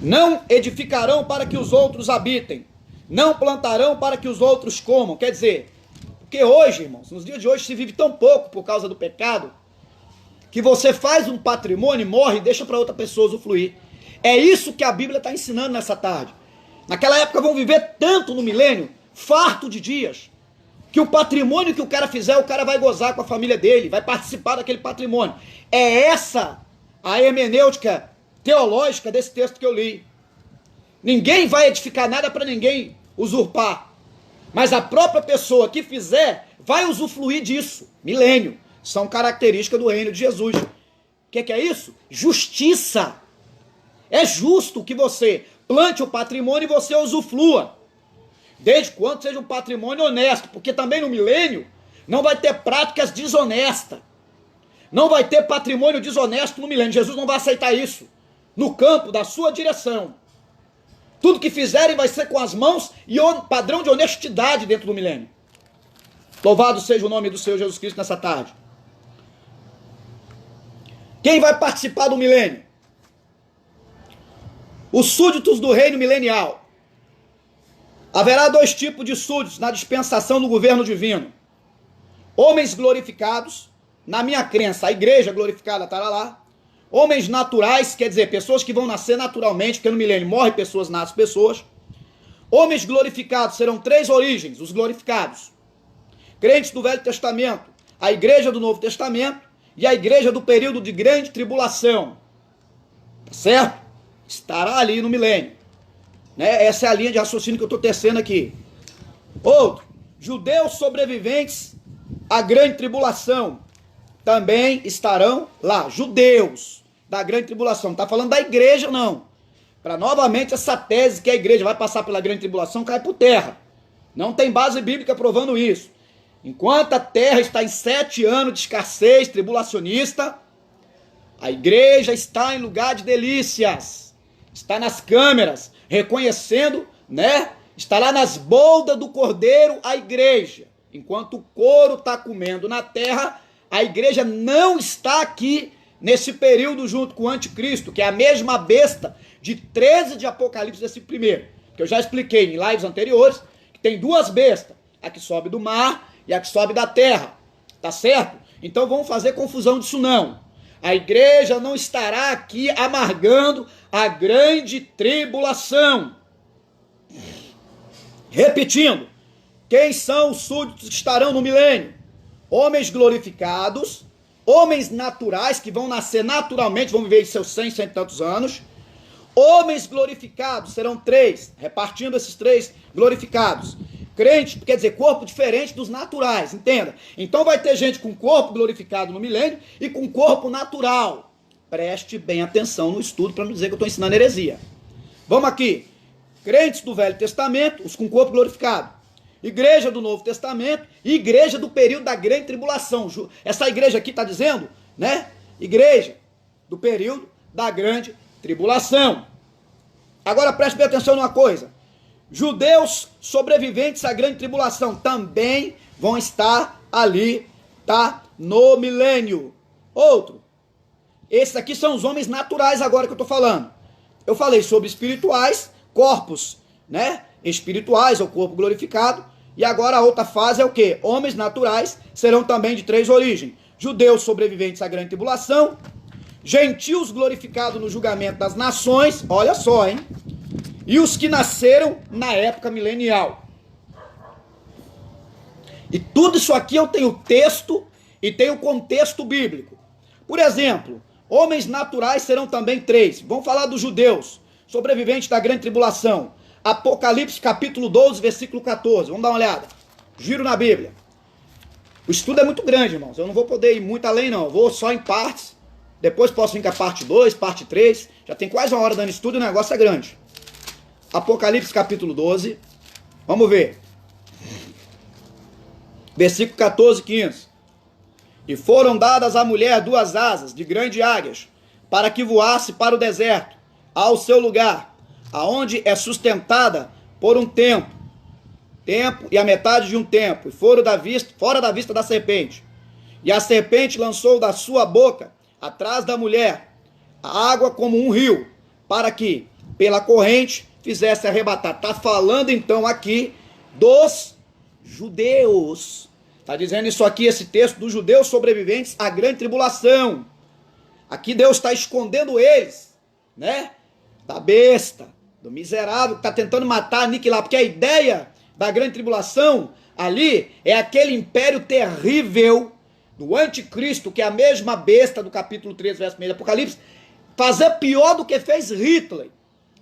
Não edificarão para que os outros habitem, não plantarão para que os outros comam. Quer dizer, porque hoje, irmãos, nos dias de hoje se vive tão pouco por causa do pecado, que você faz um patrimônio, morre e deixa para outra pessoa usufruir. É isso que a Bíblia está ensinando nessa tarde. Naquela época vão viver tanto no milênio, farto de dias, que o patrimônio que o cara fizer, o cara vai gozar com a família dele, vai participar daquele patrimônio. É essa a hermenêutica teológica desse texto que eu li. Ninguém vai edificar nada para ninguém usurpar, mas a própria pessoa que fizer vai usufruir disso. Milênio. São características do reino de Jesus. O que é isso? Justiça. É justo que você plante o patrimônio e você usufrua. Desde quando seja um patrimônio honesto, porque também no milênio não vai ter práticas desonestas. Não vai ter patrimônio desonesto no milênio. Jesus não vai aceitar isso no campo da sua direção. Tudo que fizerem vai ser com as mãos e padrão de honestidade dentro do milênio. Louvado seja o nome do Senhor Jesus Cristo nessa tarde. Quem vai participar do milênio? Os súditos do reino milenial. Haverá dois tipos de súditos na dispensação do governo divino. Homens glorificados, na minha crença, a igreja glorificada estará lá. Homens naturais, quer dizer, pessoas que vão nascer naturalmente, porque no milênio morrem pessoas, nascem pessoas. Homens glorificados serão três origens, os glorificados. Crentes do Velho Testamento, a igreja do Novo Testamento e a igreja do período de grande tribulação. Tá certo? Estará ali no milênio. Né? Essa é a linha de raciocínio que eu estou tecendo aqui. Outro, judeus sobreviventes à grande tribulação também estarão lá. Judeus da grande tribulação. Não está falando da igreja, não. Para novamente essa tese que a igreja vai passar pela grande tribulação cai por terra. Não tem base bíblica provando isso. Enquanto a terra está em 7 anos de escassez tribulacionista, a igreja está em lugar de delícias. Está nas câmeras, reconhecendo, né? Está lá nas boldas do cordeiro a igreja. Enquanto o couro está comendo na terra, a igreja não está aqui nesse período junto com o anticristo, que é a mesma besta de 13 de Apocalipse desse primeiro. Que eu já expliquei em lives anteriores, que tem duas bestas. A que sobe do mar e a que sobe da terra. Tá certo? Então vamos fazer confusão disso não. A igreja não estará aqui amargando a grande tribulação. Repetindo, quem são os súditos que estarão no milênio? Homens glorificados, homens naturais que vão nascer naturalmente, vão viver seus 100 e tantos anos. Homens glorificados serão 3, repartindo esses 3 glorificados. Crente, quer dizer, corpo diferente dos naturais, entenda? Então vai ter gente com corpo glorificado no milênio e com corpo natural. Preste bem atenção no estudo para não dizer que eu estou ensinando heresia. Vamos aqui. Crentes do Velho Testamento, os com corpo glorificado. Igreja do Novo Testamento e igreja do período da grande tribulação. Essa igreja aqui está dizendo, né? Igreja do período da grande tribulação. Agora preste bem atenção numa coisa. Judeus sobreviventes à grande tribulação também vão estar ali, tá? No milênio. Outro. Esses aqui são os homens naturais agora que eu estou falando. Eu falei sobre espirituais, corpos, né? Espirituais, ou corpo glorificado. E agora a outra fase é o quê? Homens naturais serão também de 3 origens. Judeus sobreviventes à grande tribulação. Gentios glorificados no julgamento das nações. Olha só, hein? E os que nasceram na época milenial. E tudo isso aqui eu tenho texto e tenho contexto bíblico. Por exemplo, homens naturais serão também 3. Vamos falar dos judeus, sobreviventes da grande tribulação. Apocalipse capítulo 12, versículo 14. Vamos dar uma olhada. Giro na Bíblia. O estudo é muito grande, irmãos. Eu não vou poder ir muito além, não. Eu vou só em partes. Depois posso vir com a parte 2, parte 3. Já tem quase uma hora dando estudo e o negócio é grande. Apocalipse capítulo 12, vamos ver, versículo 14 e 15. E foram dadas à mulher 2 asas de grandes águias, para que voasse para o deserto, ao seu lugar, aonde é sustentada por um tempo e a metade de um tempo, e fora da vista da serpente. E a serpente lançou da sua boca, atrás da mulher, a água como um rio, para que, pela corrente, fizesse arrebatar. Está falando então aqui dos judeus. Está dizendo isso aqui, esse texto dos judeus sobreviventes à grande tribulação. Aqui Deus está escondendo eles, né? Da besta, do miserável que está tentando matar, aniquilar. Porque a ideia da grande tribulação ali é aquele império terrível do anticristo, que é a mesma besta do capítulo 13, verso 1 de Apocalipse, fazer pior do que fez Hitler.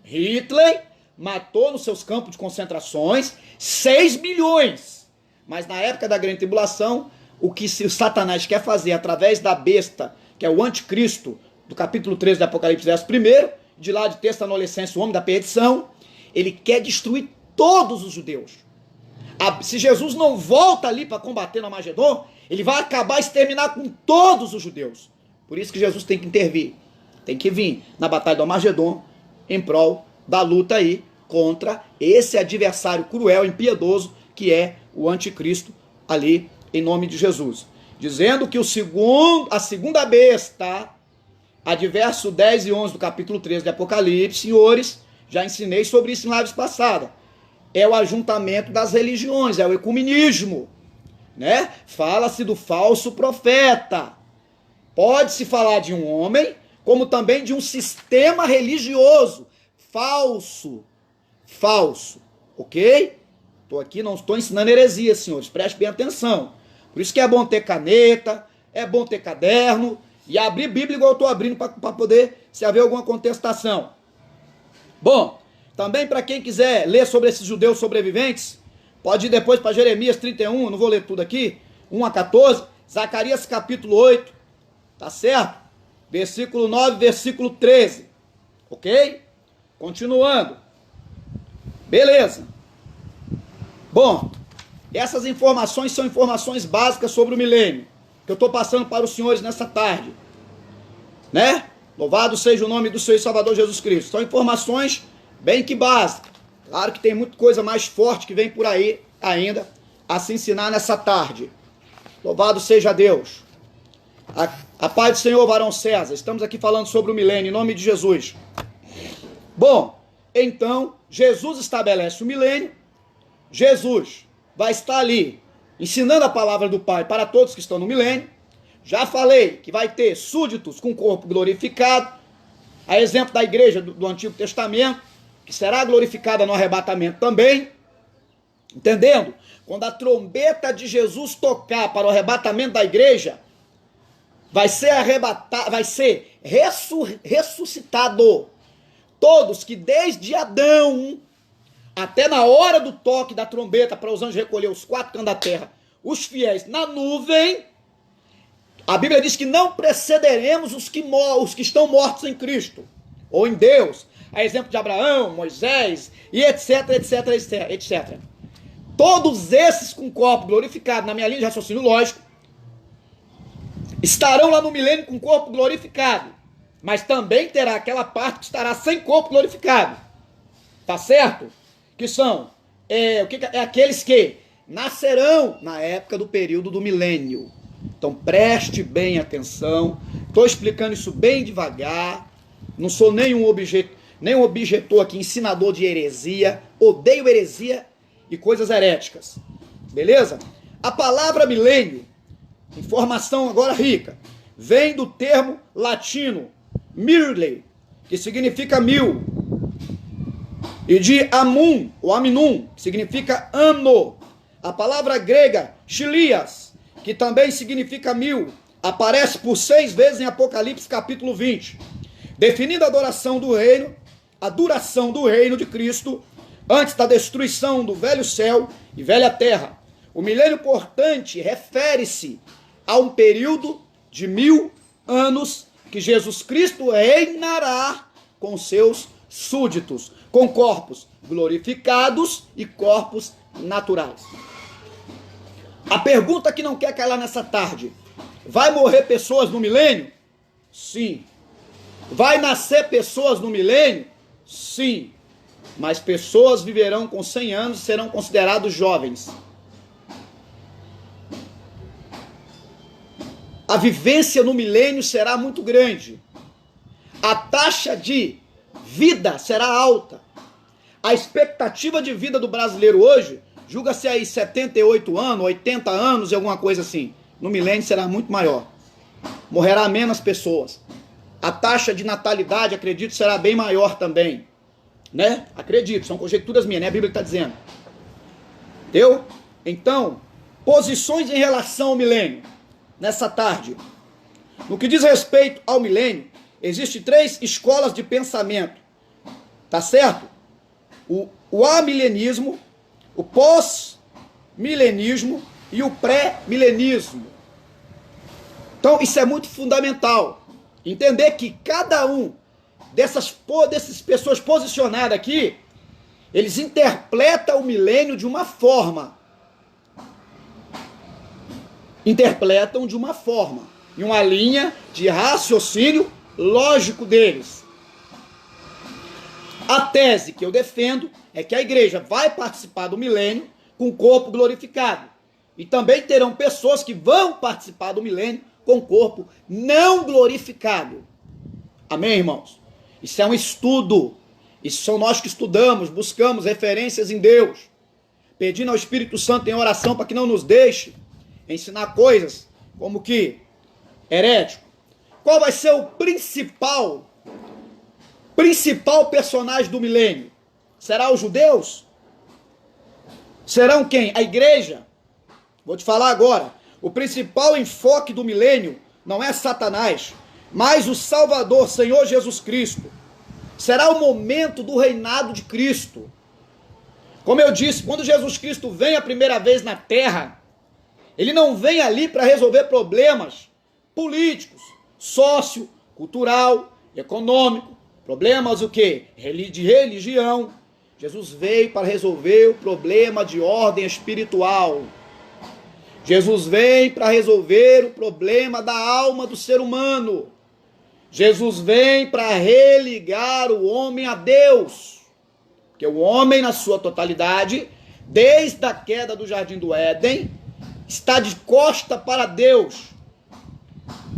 Hitler matou nos seus campos de concentrações 6 milhões. Mas na época da grande tribulação, o que o Satanás quer fazer através da besta, que é o anticristo, do capítulo 13 do Apocalipse, verso 1, de lá de Tessalonicenses, o homem da perdição, ele quer destruir todos os judeus. Se Jesus não volta ali para combater no Armagedon, ele vai acabar exterminar com todos os judeus. Por isso que Jesus tem que intervir, tem que vir na batalha do Armagedon em prol da luta aí contra esse adversário cruel, impiedoso, que é o anticristo ali em nome de Jesus. Dizendo que a segunda besta, adverso 10 e 11 do capítulo 13 de Apocalipse, senhores, já ensinei sobre isso em lives passadas. É o ajuntamento das religiões, é o ecumenismo, né? Fala-se do falso profeta. Pode-se falar de um homem, como também de um sistema religioso falso, ok? Estou aqui, não estou ensinando heresia, senhores, preste bem atenção. Por isso que é bom ter caneta, é bom ter caderno e abrir Bíblia igual eu estou abrindo para poder, se haver alguma contestação. Bom, também para quem quiser ler sobre esses judeus sobreviventes, pode ir depois para Jeremias 31, não vou ler tudo aqui, 1 a 14, Zacarias capítulo 8, tá certo? Versículo 9, versículo 13, ok? Continuando. Beleza. Bom, essas informações são informações básicas sobre o milênio, que eu estou passando para os senhores nessa tarde, né? Louvado seja o nome do Senhor e Salvador Jesus Cristo. São informações bem que básicas. Claro que tem muita coisa mais forte que vem por aí ainda a se ensinar nessa tarde. Louvado seja Deus. A paz do Senhor, varão César. Estamos aqui falando sobre o milênio, em nome de Jesus. Bom, então, Jesus estabelece o milênio. Jesus vai estar ali ensinando a palavra do Pai para todos que estão no milênio. Já falei que vai ter súditos com corpo glorificado, a exemplo da igreja do Antigo Testamento, que será glorificada no arrebatamento também. Entendendo? Quando a trombeta de Jesus tocar para o arrebatamento da igreja, vai ser ressuscitado todos que desde Adão até na hora do toque da trombeta para os anjos recolher os quatro cantos da terra, os fiéis na nuvem, a Bíblia diz que não precederemos os que estão mortos em Cristo, ou em Deus, a exemplo de Abraão, Moisés, e etc, etc, etc. Todos esses com corpo glorificado, na minha linha de raciocínio lógico, estarão lá no milênio com corpo glorificado, mas também terá aquela parte que estará sem corpo glorificado, tá certo? Que são aqueles que nascerão na época do período do milênio. Então preste bem atenção, estou explicando isso bem devagar, não sou nenhum objetor aqui, ensinador de heresia, odeio heresia e coisas heréticas, beleza? A palavra milênio, informação agora rica, vem do termo latino mirle, que significa mil, e de amum, ou aminum, que significa ano. A palavra grega chilias, que também significa mil, aparece por 6 vezes em Apocalipse capítulo 20, definindo a duração do reino de Cristo, antes da destruição do velho céu e velha terra. O milênio cortante refere-se a um período de 1000 anos que Jesus Cristo reinará com seus súditos, com corpos glorificados e corpos naturais. A pergunta que não quer calar nessa tarde: vai morrer pessoas no milênio? Sim. Vai nascer pessoas no milênio? Sim. Mas pessoas viverão com 100 anos e serão considerados jovens. A vivência no milênio será muito grande. A taxa de vida será alta. A expectativa de vida do brasileiro hoje, julga-se aí 78 anos, 80 anos e alguma coisa assim. No milênio será muito maior. Morrerá menos pessoas. A taxa de natalidade, acredito, será bem maior também. Né? Acredito, são conjecturas minhas, né? A Bíblia está dizendo. Entendeu? Então, posições em relação ao milênio. Nessa tarde, no que diz respeito ao milênio, existem 3 escolas de pensamento, tá certo? O amilenismo, o pós-milenismo e o pré-milenismo. Então isso é muito fundamental, entender que cada um dessas pessoas posicionadas aqui, eles interpretam o milênio de uma forma. Interpretam de uma forma, em uma linha de raciocínio lógico deles. A tese que eu defendo é que a igreja vai participar do milênio com o corpo glorificado. E também terão pessoas que vão participar do milênio com o corpo não glorificado. Amém, irmãos? Isso é um estudo. Isso são nós que estudamos, buscamos referências em Deus, pedindo ao Espírito Santo em oração para que não nos deixe ensinar coisas como que herético. Qual vai ser o principal personagem do milênio? Será os judeus? Serão quem? A igreja? Vou te falar agora. O principal enfoque do milênio não é Satanás, mas o Salvador, Senhor Jesus Cristo. Será o momento do reinado de Cristo. Como eu disse, quando Jesus Cristo vem a primeira vez na terra, ele não vem ali para resolver problemas políticos, sócio, cultural, econômico, problemas o quê? De religião. Jesus veio para resolver o problema de ordem espiritual. Jesus vem para resolver o problema da alma do ser humano. Jesus vem para religar o homem a Deus. Porque o homem, na sua totalidade, desde a queda do Jardim do Éden, está de costa para Deus.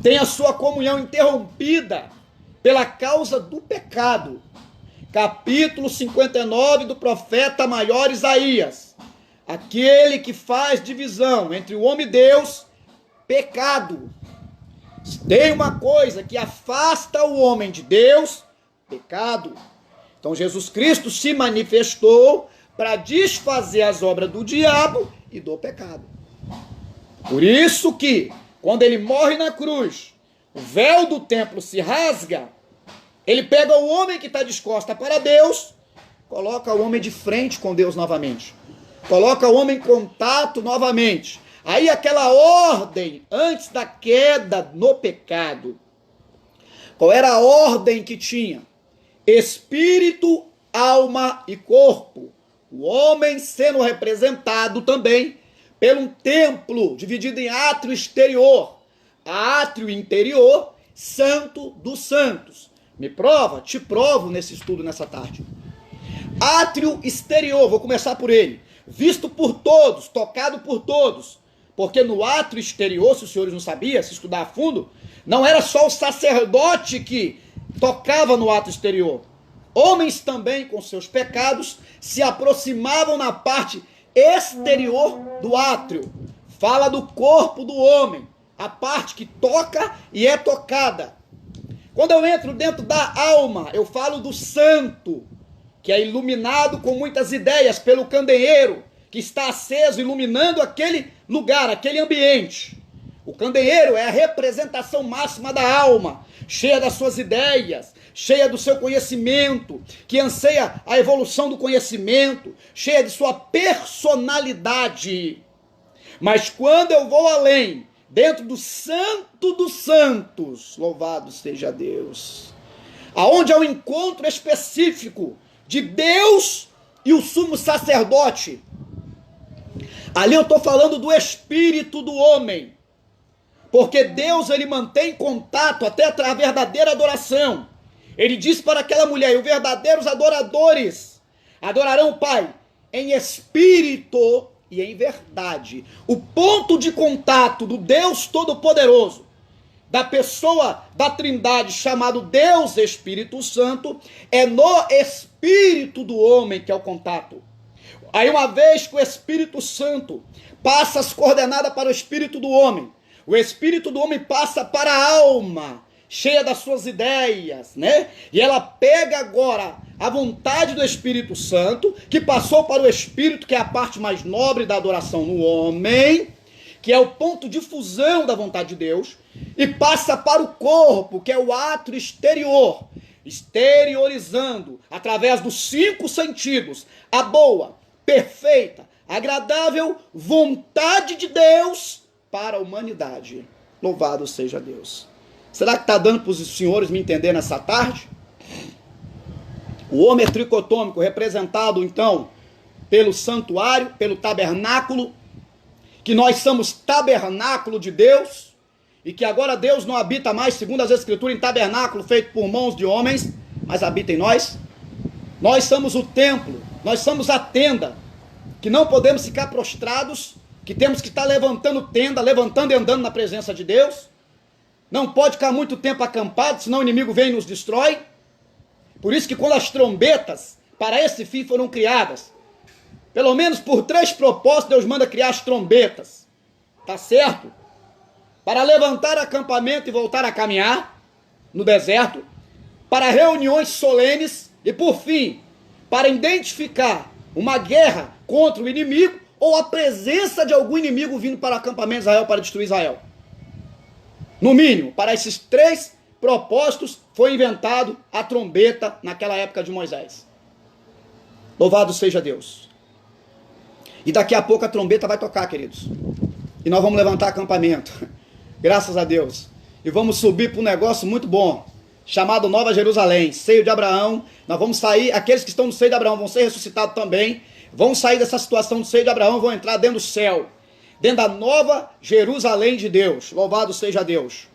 Tem a sua comunhão interrompida pela causa do pecado. Capítulo 59 do profeta maior Isaías. Aquele que faz divisão entre o homem e Deus, pecado. Tem uma coisa que afasta o homem de Deus, pecado. Então Jesus Cristo se manifestou para desfazer as obras do diabo e do pecado. Por isso que, quando ele morre na cruz, o véu do templo se rasga, ele pega o homem que está disposto para Deus, coloca o homem de frente com Deus novamente. Coloca o homem em contato novamente. Aí aquela ordem antes da queda no pecado. Qual era a ordem que tinha? Espírito, alma e corpo. O homem sendo representado também pelo templo dividido em átrio exterior. Átrio interior, santo dos santos. Me prova? Te provo nesse estudo nessa tarde. Átrio exterior, vou começar por ele. Visto por todos, tocado por todos. Porque no átrio exterior, se os senhores não sabiam, se estudar a fundo, não era só o sacerdote que tocava no átrio exterior. Homens também, com seus pecados, se aproximavam na parte exterior do átrio. Fala do corpo do homem, a parte que toca e é tocada. Quando eu entro dentro da alma, eu falo do santo, que é iluminado com muitas ideias pelo candeeiro, que está aceso, iluminando aquele lugar, aquele ambiente. O candeeiro é a representação máxima da alma, cheia das suas ideias, cheia do seu conhecimento, que anseia a evolução do conhecimento, cheia de sua personalidade. Mas quando eu vou além, dentro do santo dos santos, louvado seja Deus, aonde há um encontro específico de Deus e o sumo sacerdote. Ali eu estou falando do espírito do homem. Porque Deus, ele mantém contato até a verdadeira adoração. Ele diz para aquela mulher, e os verdadeiros adoradores adorarão o Pai em espírito e em verdade. O ponto de contato do Deus Todo-Poderoso, da pessoa da Trindade chamado Deus Espírito Santo, é no espírito do homem que é o contato. Aí uma vez que o Espírito Santo passa as coordenadas para o espírito do homem, o espírito do homem passa para a alma, cheia das suas ideias, né? E ela pega agora a vontade do Espírito Santo, que passou para o espírito, que é a parte mais nobre da adoração no homem, que é o ponto de fusão da vontade de Deus, e passa para o corpo, que é o átrio exterior, exteriorizando, através dos 5 sentidos, a boa, perfeita, agradável vontade de Deus para a humanidade. Louvado seja Deus. Será que está dando para os senhores me entender nessa tarde? O homem é tricotômico, representado então pelo santuário, pelo tabernáculo, que nós somos tabernáculo de Deus, e que agora Deus não habita mais, segundo as Escrituras, em tabernáculo feito por mãos de homens, mas habita em nós. Nós somos o templo, nós somos a tenda, que não podemos ficar prostrados, que temos que estar levantando tenda, levantando e andando na presença de Deus. Não pode ficar muito tempo acampado, senão o inimigo vem e nos destrói. Por isso que quando as trombetas para esse fim foram criadas, pelo menos por 3 propósitos Deus manda criar as trombetas, tá certo? Para levantar acampamento e voltar a caminhar no deserto, para reuniões solenes e por fim, para identificar uma guerra contra o inimigo ou a presença de algum inimigo vindo para o acampamento de Israel para destruir Israel. No mínimo, para esses 3 propósitos foi inventado a trombeta naquela época de Moisés. Louvado seja Deus. E daqui a pouco a trombeta vai tocar, queridos. E nós vamos levantar acampamento. Graças a Deus. E vamos subir para um negócio muito bom, chamado Nova Jerusalém, seio de Abraão. Nós vamos sair, aqueles que estão no seio de Abraão vão ser ressuscitados também. Vão sair dessa situação do seio de Abraão, vão entrar dentro do céu, dentro da Nova Jerusalém de Deus. Louvado seja Deus.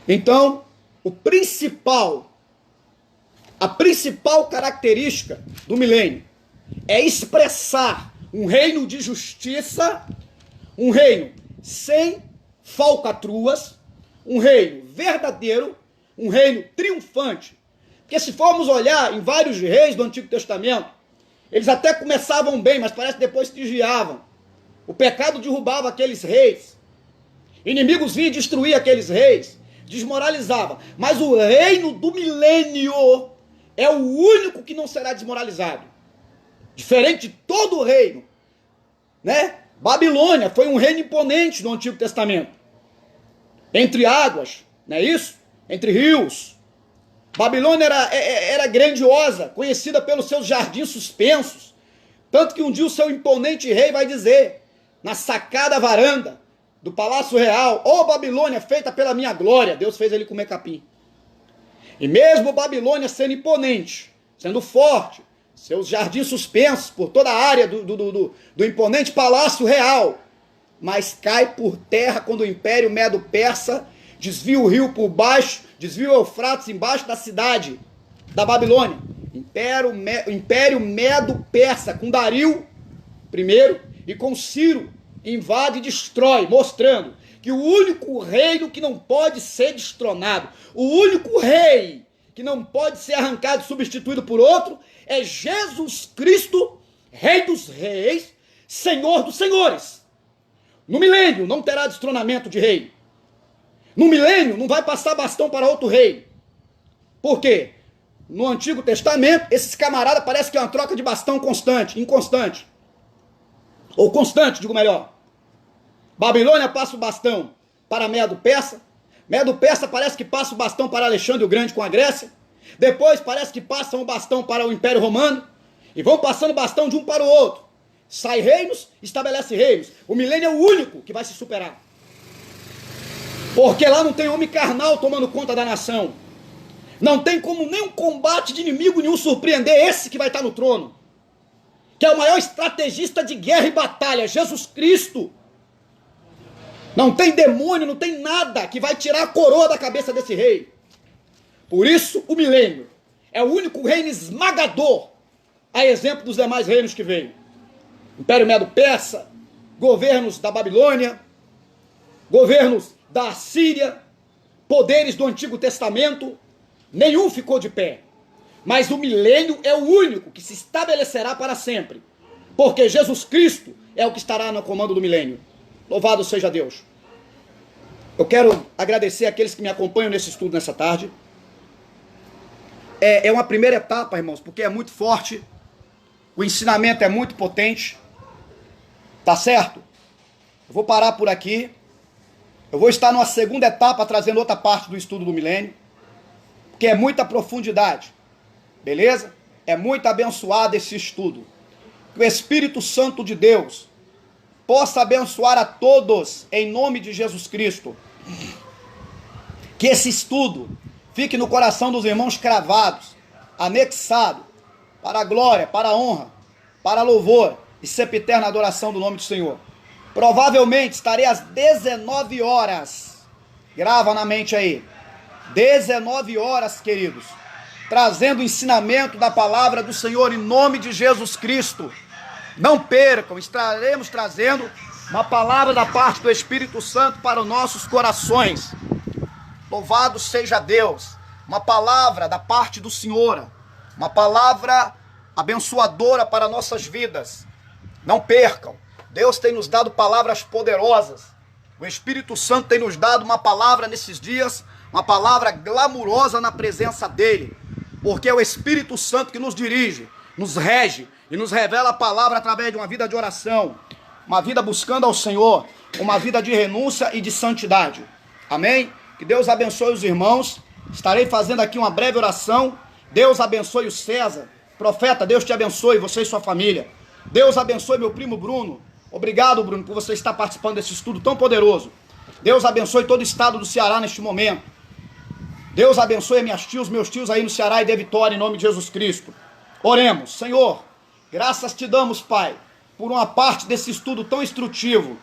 Então, a principal característica do milênio é expressar um reino de justiça, um reino sem falcatruas, um reino verdadeiro, um reino triunfante. Porque se formos olhar em vários reis do Antigo Testamento, eles até começavam bem, mas parece que depois se desviavam. O pecado derrubava aqueles reis. Inimigos vinham destruir aqueles reis, desmoralizava. Mas o reino do milênio é o único que não será desmoralizado. Diferente de todo o reino, né? Babilônia foi um reino imponente no Antigo Testamento. Entre águas, não é isso? Entre rios. Babilônia era grandiosa, conhecida pelos seus jardins suspensos. Tanto que um dia o seu imponente rei vai dizer, na sacada varanda do Palácio Real: ó Babilônia, feita pela minha glória. Deus fez ele comer capim. E mesmo Babilônia sendo imponente, sendo forte, seus jardins suspensos por toda a área do imponente Palácio Real, mas cai por terra quando o Império Medo-Persa desvia o rio por baixo, desvia o Eufrates embaixo da cidade da Babilônia. Império Medo-Persa, com Dario I e com Ciro, invade e destrói, mostrando que o único reino que não pode ser destronado, o único rei que não pode ser arrancado e substituído por outro, é Jesus Cristo, Rei dos Reis, Senhor dos Senhores. No milênio não terá destronamento de rei. No milênio não vai passar bastão para outro rei. Por quê? No Antigo Testamento, esses camaradas parece que é uma troca de bastão constante, inconstante. Ou constante, digo melhor. Babilônia passa o bastão para Medo-Persa. Medo-Persa parece que passa o bastão para Alexandre o Grande com a Grécia. Depois parece que passam o bastão para o Império Romano. E vão passando o bastão de um para o outro. Sai reinos, estabelece reinos. O milênio é o único que vai se superar. Porque lá não tem homem carnal tomando conta da nação. Não tem como nenhum combate de inimigo nenhum surpreender esse que vai estar no trono. Que é o maior estrategista de guerra e batalha, Jesus Cristo. Não tem demônio, não tem nada que vai tirar a coroa da cabeça desse rei. Por isso, o milênio é o único reino esmagador, a exemplo dos demais reinos que veio. Império Medo-Persa, governos da Babilônia, governos da Assíria, poderes do Antigo Testamento, nenhum ficou de pé. Mas o milênio é o único que se estabelecerá para sempre, porque Jesus Cristo é o que estará no comando do milênio. Louvado seja Deus. Eu quero agradecer àqueles que me acompanham nesse estudo nessa tarde. É uma primeira etapa, irmãos, porque é muito forte, o ensinamento é muito potente, tá certo? Eu vou parar por aqui. Eu vou estar numa segunda etapa trazendo outra parte do estudo do milênio, porque é muita profundidade, beleza? É muito abençoado esse estudo. Que o Espírito Santo de Deus possa abençoar a todos em nome de Jesus Cristo. Que esse estudo fique no coração dos irmãos cravados, anexado, para a glória, para a honra, para louvor e sempiterna adoração do nome do Senhor. Provavelmente estarei às 19 horas, grava na mente aí, 19 horas, queridos, trazendo o ensinamento da palavra do Senhor em nome de Jesus Cristo. Não percam, estaremos trazendo uma palavra da parte do Espírito Santo para os nossos corações. Louvado seja Deus, uma palavra da parte do Senhor, uma palavra abençoadora para nossas vidas. Não percam, Deus tem nos dado palavras poderosas, o Espírito Santo tem nos dado uma palavra nesses dias, uma palavra glamurosa na presença dEle, porque é o Espírito Santo que nos dirige, nos rege e nos revela a palavra através de uma vida de oração, uma vida buscando ao Senhor, uma vida de renúncia e de santidade. Amém? Que Deus abençoe os irmãos. Estarei fazendo aqui uma breve oração. Deus abençoe o César. Profeta, Deus te abençoe, você e sua família. Deus abençoe meu primo Bruno. Obrigado, Bruno, por você estar participando desse estudo tão poderoso. Deus abençoe todo o estado do Ceará neste momento. Deus abençoe meus tios aí no Ceará e de Vitória, em nome de Jesus Cristo. Oremos. Senhor, graças te damos, Pai, por uma parte desse estudo tão instrutivo.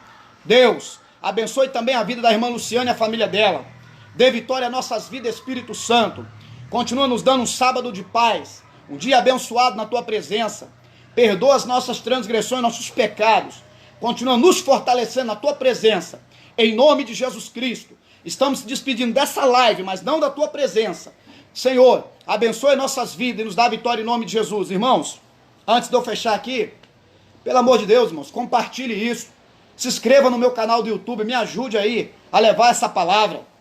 Deus, abençoe também a vida da irmã Luciana e a família dela. Dê vitória a nossas vidas, Espírito Santo. Continua nos dando um sábado de paz, um dia abençoado na tua presença. Perdoa as nossas transgressões, nossos pecados. Continua nos fortalecendo na tua presença. Em nome de Jesus Cristo. Estamos se despedindo dessa live, mas não da tua presença. Senhor, abençoe nossas vidas e nos dá vitória em nome de Jesus. Irmãos, antes de eu fechar aqui, pelo amor de Deus, irmãos, compartilhe isso. Se inscreva no meu canal do YouTube, me ajude aí a levar essa palavra.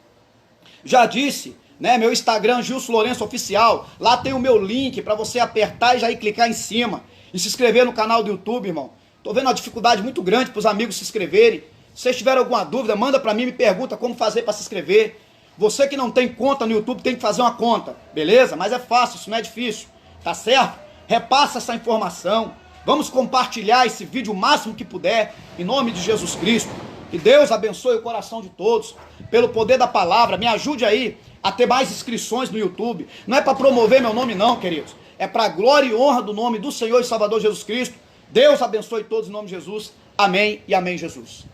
Já disse, né, meu Instagram, Gilson Lourenço Oficial, lá tem o meu link para você apertar e já ir clicar em cima e se inscrever no canal do YouTube, irmão. Tô vendo uma dificuldade muito grande para os amigos se inscreverem. Se vocês tiverem alguma dúvida, manda para mim, me pergunta como fazer para se inscrever. Você que não tem conta no YouTube tem que fazer uma conta, beleza? Mas é fácil, isso não é difícil, tá certo? Repassa essa informação. Vamos compartilhar esse vídeo o máximo que puder, em nome de Jesus Cristo. Que Deus abençoe o coração de todos, pelo poder da palavra. Me ajude aí a ter mais inscrições no YouTube. Não é para promover meu nome não, queridos. É para a glória e honra do nome do Senhor e Salvador Jesus Cristo. Deus abençoe todos em nome de Jesus. Amém e amém, Jesus.